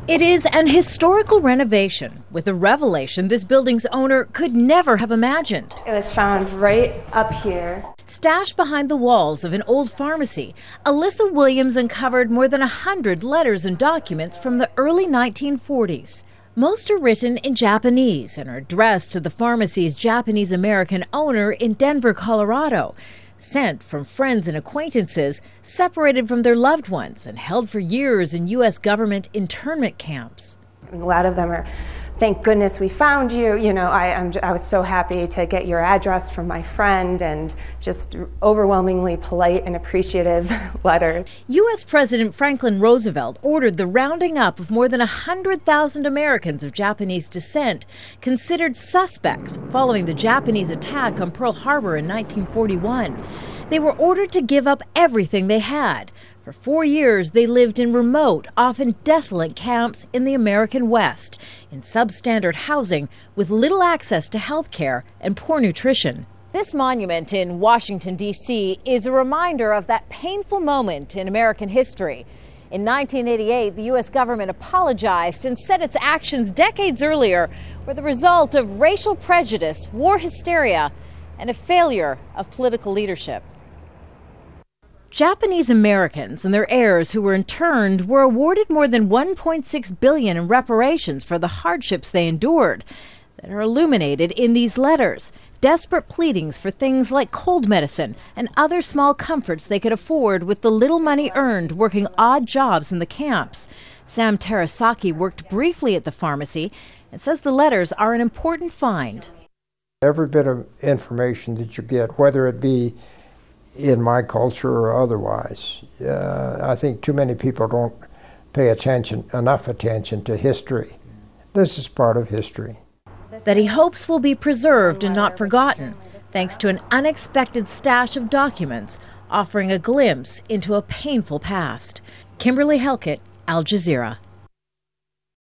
It is an historical renovation with a revelation this building's owner could never have imagined. It was found right up here. Stashed behind the walls of an old pharmacy, Alyssa Williams uncovered more than 100 letters and documents from the early 1940s. Most are written in Japanese and are addressed to the pharmacy's Japanese-American owner in Denver, Colorado. Sent from friends and acquaintances, separated from their loved ones and held for years in U.S. government internment camps. A lot of them are, thank goodness we found you. You know, I was so happy to get your address from my friend, and just overwhelmingly polite and appreciative letters. U.S. President Franklin Roosevelt ordered the rounding up of more than 100,000 Americans of Japanese descent considered suspects following the Japanese attack on Pearl Harbor in 1941. They were ordered to give up everything they had. For 4 years, they lived in remote, often desolate camps in the American West, in substandard housing with little access to health care and poor nutrition. This monument in Washington, D.C. is a reminder of that painful moment in American history. In 1988, the U.S. government apologized and said its actions decades earlier were the result of racial prejudice, war hysteria, and a failure of political leadership. Japanese Americans and their heirs who were interned were awarded more than $1.6 billion in reparations for the hardships they endured that are illuminated in these letters. Desperate pleadings for things like cold medicine and other small comforts they could afford with the little money earned working odd jobs in the camps. Sam Terasaki worked briefly at the pharmacy and says the letters are an important find. Every bit of information that you get, whether it be in my culture or otherwise. I think too many people don't pay enough attention to history. This is part of history. That he hopes will be preserved and not forgotten, thanks to an unexpected stash of documents offering a glimpse into a painful past. Kimberly Helkett, Al Jazeera.